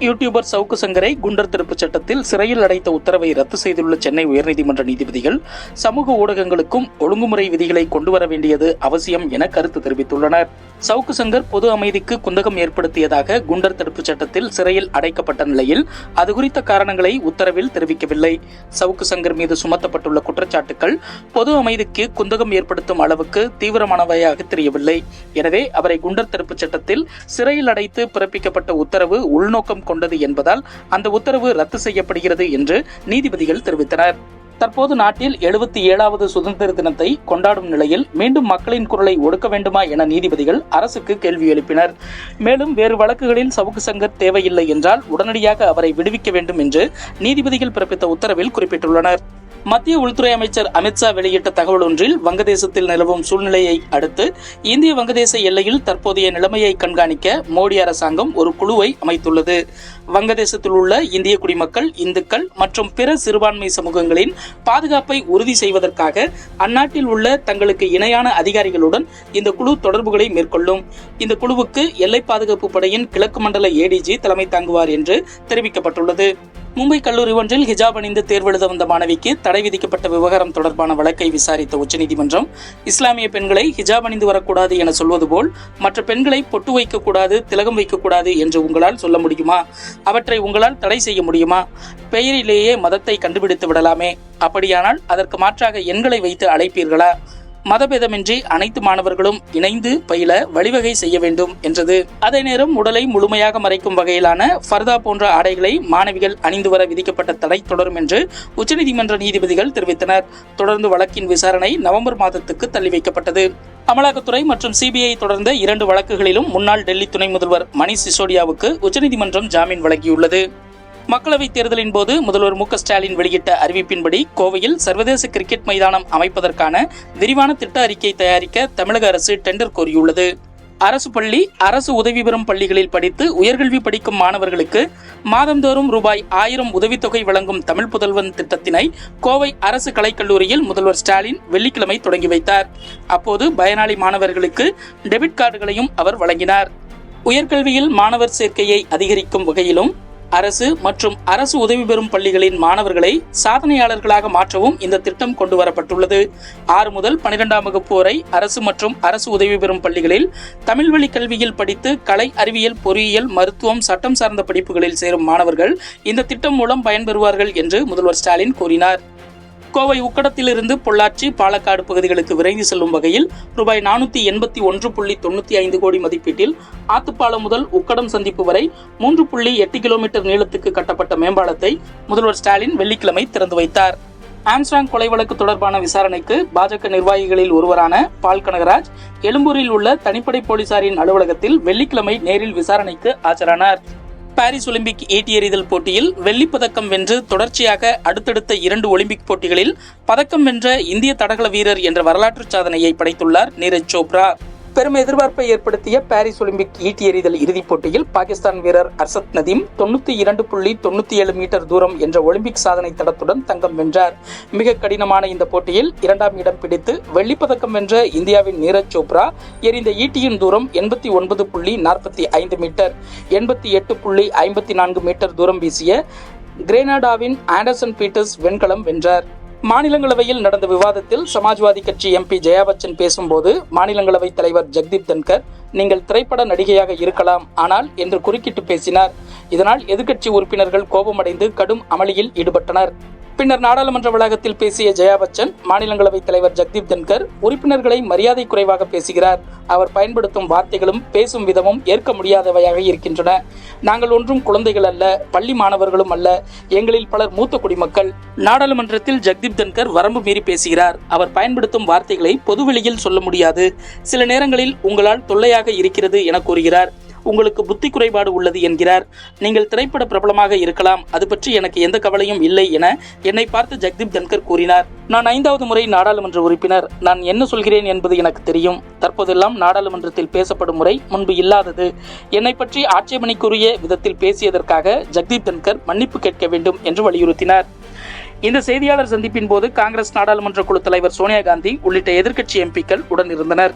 YouTuber சவுக்கு சங்கரை குண்டர் தடுப்புச் சட்டத்தில் சிறையில் அடைத்த உத்தரவை ரத்து செய்துள்ள சென்னை உயர்நீதிமன்ற நீதிபதிகள் சமூக ஊடகங்களுக்கும் ஒழுங்குமுறை விதிகளை கொண்டு வர வேண்டியது அவசியம் என கருத்து தெரிவித்துள்ளனர். சவுக்கு சங்கர் பொது அமைதிக்கு குந்தகம் ஏற்படுத்தியதாக குண்டர் தடுப்புச் சட்டத்தில் சிறையில் அடைக்கப்பட்ட நிலையில் அது குறித்த காரணங்களை உத்தரவில் தெரிவிக்கவில்லை. சவுக்கு சங்கர் மீது சுமத்தப்பட்டுள்ள குற்றச்சாட்டுகள் பொது அமைதிக்கு குந்தகம் ஏற்படுத்தும் அளவுக்கு தீவிரமானவையாக தெரியவில்லை. எனவே அவரை குண்டர் தடுப்புச் சட்டத்தில் சிறையில் அடைத்து பிறப்பிக்கப்பட்ட உத்தரவு உள்நோக்கம் கொண்டது என்பதால் அந்த உத்தரவு ரத்து செய்யப்படுகிறது என்று நீதிபதிகள் தெரிவித்தனர். தற்போது நாட்டில் 77வது சுதந்திர தினத்தை கொண்டாடும் நிலையில் மீண்டும் மக்களின் குரலை ஒடுக்க வேண்டுமா என நீதிபதிகள் அரசுக்கு கேள்வி எழுப்பினர். மேலும் வேறு வழக்குகளில் சவுக்கு சங்கர் தேவையில்லை என்றால் உடனடியாக அவரை விடுவிக்க வேண்டும் என்று நீதிபதிகள் பிறப்பித்த உத்தரவில் குறிப்பிட்டுள்ளனர். மத்திய உள்துறை அமைச்சர் அமித்ஷா வெளியிட்ட தகவல் ஒன்றில் வங்கதேசத்தில் நிலவும் சூழ்நிலையை அடுத்து இந்திய வங்கதேச எல்லையில் தற்போதைய நிலைமையை கண்காணிக்க மோடி அரசாங்கம் ஒரு குழுவை அமைத்துள்ளது. வங்கதேசத்தில் உள்ள இந்திய குடிமக்கள், இந்துக்கள் மற்றும் பிற சிறுபான்மை சமூகங்களின் பாதுகாப்பை உறுதி செய்வதற்காக அந்நாட்டில் உள்ள தங்களுக்கு இணையான அதிகாரிகளுடன் இந்த குழு தொடர்புகளை மேற்கொள்ளும். இந்த குழுவுக்கு எல்லை பாதுகாப்பு படையின் கிழக்கு மண்டல ஏடிஜி தலைமை தாங்குவார் என்று தெரிவிக்கப்பட்டுள்ளது. மும்பை கல்லூரி ஒன்றில் ஹிஜாப் அணிந்து தேர்வெழுத வந்த மாணவிக்கு தடை விதிக்கப்பட்ட விவகாரம் தொடர்பான வழக்கை விசாரித்த உச்சநீதிமன்றம் இஸ்லாமிய பெண்களை ஹிஜாப் அணிந்து வரக்கூடாது என சொல்வது போல் மற்ற பெண்களை பொட்டு வைக்கக்கூடாது, திலகம் வைக்கக்கூடாது என்று உங்களால் சொல்ல முடியுமா? அவற்றை உங்களால் தடை செய்ய முடியுமா? பெயரிலேயே மதத்தை கண்டுபிடித்து விடலாமே. அப்படியானால் அதற்கு மாற்றாக எண்களை வைத்து அழைப்பீர்களா? மதபேதமின்றி அனைத்து மாணவர்களும் இணைந்து பயில வழிவகை செய்ய வேண்டும் என்றது. அதே நேரம் உடலை முழுமையாக மறைக்கும் வகையிலான ஃபர்தா போன்ற ஆடைகளை மாணவிகள் அணிந்து வர விதிக்கப்பட்ட தடை தொடரும் என்று உச்சநீதிமன்ற நீதிபதிகள் தெரிவித்தனர். தொடர்ந்து வழக்கின் விசாரணை நவம்பர் மாதத்துக்கு தள்ளி வைக்கப்பட்டது. அமலாக்கத்துறை மற்றும் சிபிஐ தொடர்ந்த 2 வழக்குகளிலும் முன்னாள் டெல்லி துணை முதல்வர் மணீஷ் சிசோடியாவுக்கு உச்சநீதிமன்றம் ஜாமீன் வழங்கியுள்ளது. மக்களவைத் தேர்தலின் போது முதல்வர் மு க ஸ்டாலின் வெளியிட்ட அறிவிப்பின்படி கோவையில் சர்வதேச கிரிக்கெட் மைதானம் அமைப்பதற்கான விரிவான திட்ட அறிக்கை தயாரிக்க தமிழக அரசு டெண்டர் கோரியுள்ளது. அரசு பள்ளி, அரசு உதவி பெறும் பள்ளிகளில் படித்து உயர்கல்வி படிக்கும் மாணவர்களுக்கு மாதந்தோறும் ரூபாய் 1000 உதவித்தொகை வழங்கும் தமிழ் புதல்வன் திட்டத்தினை கோவை அரசு கலைக்கல்லூரியில் முதல்வர் ஸ்டாலின் வெள்ளிக்கிழமை தொடங்கி வைத்தார். அப்போது பயனாளி மாணவர்களுக்கு டெபிட் கார்டுகளையும் அவர் வழங்கினார். உயர்கல்வியில் மாணவர் சேர்க்கையை அதிகரிக்கும் வகையிலும் அரசு மற்றும் அரசு உதவி பெறும் பள்ளிகளின் மாணவர்களை சாதனையாளர்களாக மாற்றவும் இந்த திட்டம் கொண்டு வரப்பட்டுள்ளது. 6 முதல் 12ஆம் வகுப்பு வரை அரசு மற்றும் அரசு உதவி பெறும் பள்ளிகளில் தமிழ் வழி கல்வியில் படித்து கலை, அறிவியல், பொறியியல், மருத்துவம், சட்டம் சார்ந்த படிப்புகளில் சேரும் மாணவர்கள் இந்த திட்டம் மூலம் பயன்பெறுவார்கள் என்று முதல்வர் ஸ்டாலின் கூறினார். கோவை உக்கடத்திலிருந்து பொள்ளாச்சி, பாலக்காடு பகுதிகளுக்கு விரைந்து செல்லும் வகையில் ரூபாய் 481.95 கோடி மதிப்பீட்டில் ஆத்துப்பாலம் முதல் உக்கடம் சந்திப்பு வரை 3.8 கிலோமீட்டர் நீளத்துக்கு கட்டப்பட்ட மேம்பாலத்தை முதல்வர் ஸ்டாலின் வெள்ளிக்கிழமை திறந்து வைத்தார். ஆம்ஸ்ட்ராங் கொலை வழக்கு தொடர்பான விசாரணைக்கு பாஜக நிர்வாகிகளில் ஒருவரான பால் கனகராஜ் எழும்பூரில் உள்ள தனிப்படை போலீசாரின் அலுவலகத்தில் வெள்ளிக்கிழமை நேரில் விசாரணைக்கு ஆஜரானார். பாரிஸ் ஒலிம்பிக் ஈட்டி எறிதல் போட்டியில் வெள்ளிப்பதக்கம் வென்று தொடர்ச்சியாக அடுத்தடுத்த 2 ஒலிம்பிக் போட்டிகளில் பதக்கம் வென்ற இந்திய தடகள வீரர் என்ற வரலாற்று சாதனையை படைத்துள்ளார் நீரஜ் சோப்ரா. பெரும் எதிர்பார்ப்பை ஏற்படுத்திய பாரிஸ் ஒலிம்பிக் ஈட்டி எறிதல் இறுதிப் போட்டியில் பாகிஸ்தான் வீரர் அர்சத் நதீம் 92.97 மீட்டர் தூரம் என்ற ஒலிம்பிக் சாதனை தடத்துடன் தங்கம் வென்றார். மிக கடினமான இந்த போட்டியில் 2ஆம் இடம் பிடித்து வெள்ளிப்பதக்கம் வென்ற இந்தியாவின் நீரஜ் சோப்ரா எறிந்த ஈட்டியின் தூரம் 89.45 மீட்டர், 88.54 மீட்டர் தூரம் வீசிய கிரேனாடாவின் ஆண்டர்சன் பீட்டர்ஸ் வெண்கலம் வென்றார். மாநிலங்களவையில் நடந்த விவாதத்தில் சமாஜ்வாதி கட்சி எம்பி ஜெயா பச்சன் பேசும்போது மாநிலங்களவை தலைவர் ஜெகதீப் தன்கர் நீங்கள் திரைப்பட நடிகையாக இருக்கலாம் ஆனால் என்று குறுக்கிட்டு பேசினார். இதனால் எதிர்க்கட்சி உறுப்பினர்கள் கோபமடைந்து கடும் அமளியில் ஈடுபட்டனர். பின்னர் நாடாளுமன்ற வளாகத்தில் பேசிய ஜெயா பச்சன் மாநிலங்களவை தலைவர் ஜெகதீப் தன்கர் உறுப்பினர்களை மரியாதை குறைவாக பேசுகிறார். அவர் பயன்படுத்தும் வார்த்தைகளும் பேசும் விதமும் ஏற்க முடியாதவையாக இருக்கின்றன. நாங்கள் ஒன்றும் குழந்தைகள் அல்ல, பள்ளி மாணவர்களும் அல்ல, எங்களில் பலர் மூத்த குடிமக்கள். நாடாளுமன்றத்தில் ஜெகதீப் தன்கர் வரம்பு மீறி பேசுகிறார். அவர் பயன்படுத்தும் வார்த்தைகளை பொதுவெளியில் சொல்ல முடியாது. சில நேரங்களில் உங்களால் தொல்லையாக இருக்கிறது என கூறுகிறார். உங்களுக்கு புத்தி குறைபாடு உள்ளது என்கிறார். நீங்கள் திரைப்பட பிரபலமாக இருக்கலாம், அது பற்றி எனக்கு எந்த கவலையும் இல்லை என என்னை பார்த்து ஜெகதீப் தன்கர் கூறினார். நான் 5வது முறை நாடாளுமன்ற உறுப்பினர். நான் என்ன சொல்கிறேன் என்பது எனக்கு தெரியும். தற்போதெல்லாம் நாடாளுமன்றத்தில் பேசப்படும் முறை முன்பு இல்லாதது. என்னை பற்றி ஆட்சேபனைக்குரிய விதத்தில் பேசியதற்காக ஜெகதீப் தன்கர் மன்னிப்பு கேட்க வேண்டும் என்று வலியுறுத்தினார். இந்த செய்தியாளர் சந்திப்பின் போது காங்கிரஸ் நாடாளுமன்ற குழு தலைவர் சோனியா காந்தி உள்ளிட்ட எதிர்க்கட்சி எம்பிக்கள் உடன் இருந்தனர்.